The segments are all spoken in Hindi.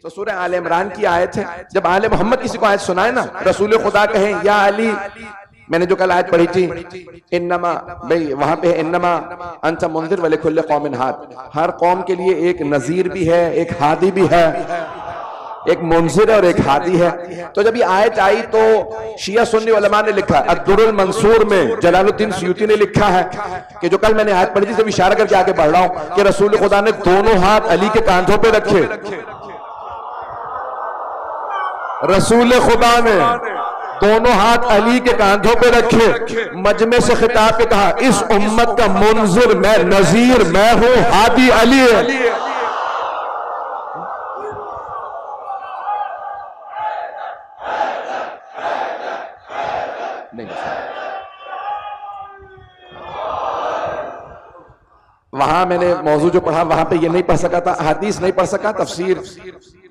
तो सूरह आले इमरान की आयत है। जब आले मोहम्मद किसी को आयत सुनाए ना, रसूल खुदा कहें या अली, मैंने जो कल आयत पढ़ी थी, इन्नमा, भाई वहां पे इन्नमा अंत मुंदिर वले कुल्ले कौमिन हाद, हर कौम के लिए एक नजीर भी है, एक हादी भी है, एक मुंजिर और एक हादी है। तो जब ये आयत आई तो शिया सुन्नी उलमा ने लिखा, अद्दुरुल मंसूर में जलालुद्दीन सुयूती ने लिखा है कि जो कल मैंने आयत पढ़ी थी, जब इशारा करके आगे बढ़ रहा हूं कि रसूल खुदा ने दोनों हाथ अली के कांधों पे रखे, रसूल खुदा ने दोनों हाथ अली के कांधों पे रखे, मजमे से खिताब पे कहा, इस उम्मत का मुंजिर मैं, नजीर मैं हूं, हादी अली है। वहां मैंने मौजू जो पढ़ा वहां पे ये नहीं पढ़ सका था, हदीस नहीं पढ़ सका, तफसीर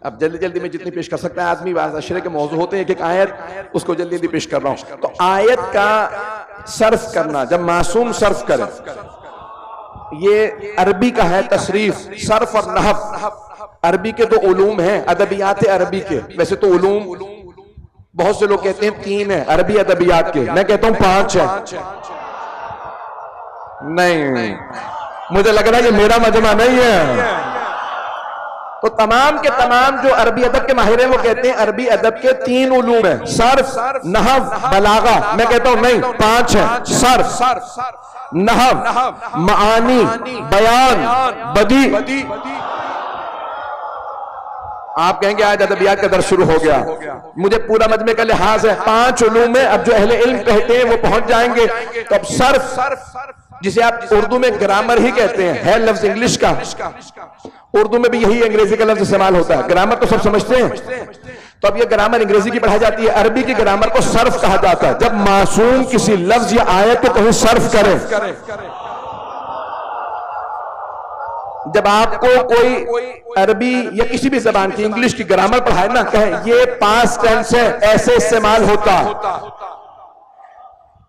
अब जल्दी जल्दी में जितनी पेश कर सकता है आदमी, अशरे के मौजू होते हैं, एक एक आयत उसको जल्दी जल्दी पेश कर रहा हूं। तो आयत का सर्फ करना, जब मासूम सर्फ करे, ये अरबी का है तशरीफ, सर्फ और नहव अरबी के दो उलूम हैं, अदबियात अरबी के। वैसे तो उलूम बहुत से लोग कहते हैं 3 है अरबी अदबियात के, मैं कहता हूं 5 है। नहीं, मुझे लग रहा है ये मेरा मजमा नहीं है। तो तमाम के तमाम जो अरबी अदब के माहिर हैं वो कहते हैं अरबी अदब के 3 उलूम है, सर्फ, नहव, बलागा। मैं कहता हूं नहीं, 5 है, सर्फ, नहव, मानी, बयान, बदी। आप कहेंगे आज अदबियात का दर्स शुरू हो गया, मुझे पूरा मजमे का लिहाज है, 5 उलूम में अब जो अहले इल्म कहते हैं वो पहुंच जाएंगे। तो अब सर्फ, जिसे आप उर्दू में ग्रामर ही कहते हैं, है लफ्ज इंग्लिश का, उर्दू में भी यही अंग्रेजी का लफ्ज इस्तेमाल होता है। ग्रामर तो सब समझते हैं, तो अब ये ग्रामर अंग्रेजी की पढ़ाई जाती है, अरबी की ग्रामर को सर्फ कहा जाता है। जब मासूम किसी लफ्ज या आयत को कहीं सर्फ करे, जब आपको कोई अरबी या किसी भी जबान की, इंग्लिश की ग्रामर पढ़ाए ना, कहे ये पास्ट टेंस है, ऐसे इस्तेमाल होता,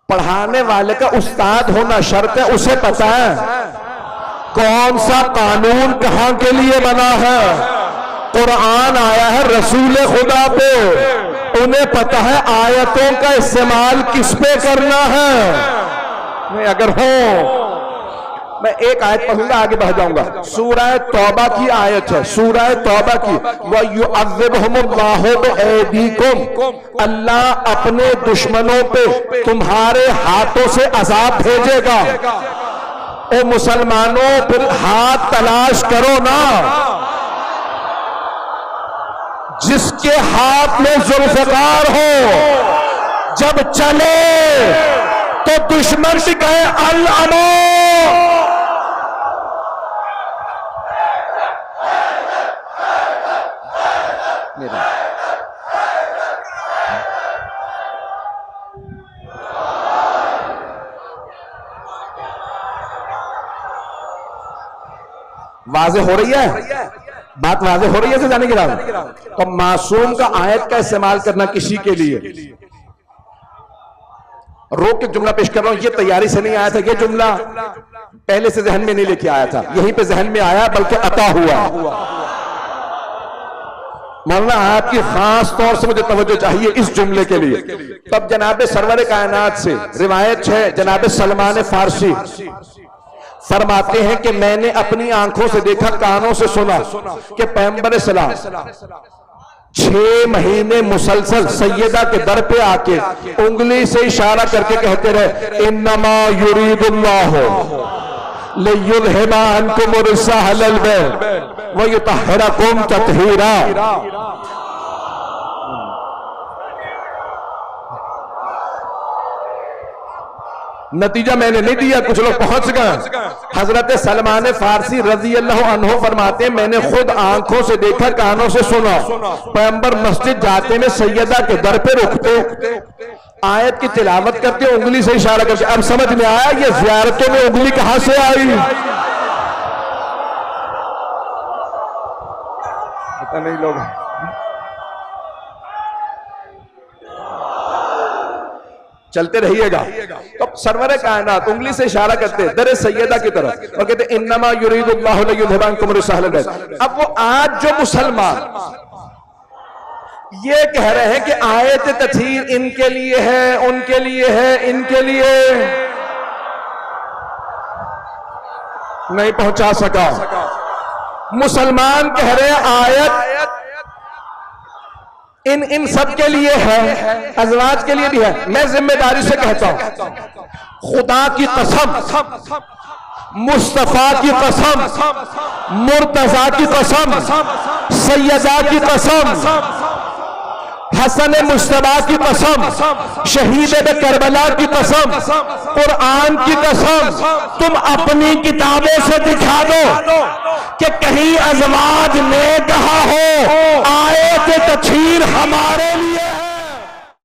पढ़ाने वाले का उस्ताद होना शर्त है, उसे पता है कौन सा कानून कहां के लिए बना है। कुरान आया है रसूल खुदा पे, उन्हें पता है आयतों का इस्तेमाल किस पे करना है। अगर हो, मैं एक आयत पढ़ूंगा, आगे बढ़ जाऊंगा। सूरह तौबा की आयत है, सूरह तौबा की, वयुअज़्ज़िबहुमुल्लाहु बिअयदीकुम, अल्लाह अपने दुश्मनों पे तुम्हारे हाथों से अजाब भेजेगा। ओ मुसलमानों, फिर हाथ तलाश करो ना, जिसके हाथ में जुल्फ़कार हो, जब चले तो दुश्मन से कहे अल अमो। वाज़ेह हो रही है बात, वाज़ेह हो रही है जाने की रात। तो मासूम का आयत का इस्तेमाल करना किसी के लिए, रोक के जुमला पेश कर रहा हूं, ये तैयारी से नहीं आया था, ये जुमला पहले से जहन में नहीं लेके आया था, यहीं पे जहन में आया, बल्कि अता हुआ। मौलाना आपकी खास तौर से मुझे तवज्जो चाहिए इस जुमले के लिए। तब जनाब सरवर कायनात से रिवायत है, जनाब सलमान फारसी फरमाते हैं कि मैंने अपनी आंखों से देखा, कानों से सुना कि पैगंबर सलाम 6 महीने मुसलसल सैयदा के दर पे आके उंगली से इशारा करके कहते रहे, इन्नमा युरीदुल्लाहु लियुज़हिबा अन्कुम रिज्सा अहलल बैत व युतahhirakum तत्हीरा। नतीजा मैंने नहीं दिया, कुछ लोग पहुंच गए। हजरत सलमान फारसी रजी अल्लाह अन्हु फरमाते हैं, मैंने खुद आंखों से देखा, कानों से सुना, पैगंबर मस्जिद जाते में सैयदा के दर पे रुकते, आयत की तिलावत करते, उंगली से इशारा करते। अब समझ में आया ये ज़ियारतों में उंगली कहां से आई। पता नहीं लोग चलते रहिएगा। तो सरवर कायनात उंगली से इशारा करते दर सैयदा की तरफ और कहते इन्नमा युरीदुल्लाहु लियुज़हिबा अन्कुम रिज्सा अहलल बैत। अब वो आज जो मुसलमान ये कह रहे हैं कि आयत तथहीर इनके लिए है, उनके लिए है, इनके लिए नहीं पहुंचा सका। मुसलमान कह रहे हैं आयत इन सब के लिए है, अज़वाज के लिए भी है। मैं जिम्मेदारी से कहता हूं, खुदा की कसम, मुस्तफा की कसम, मुर्तजा की कसम, सैयदा की कसम, हसन मुश्तबा की कसम, शहीद करबला की कसम, कुरान की कसम, तुम अपनी किताबों से दिखा दो कि कहीं अज़वाज ने कहा हो आयत तथहीर हमारे लिए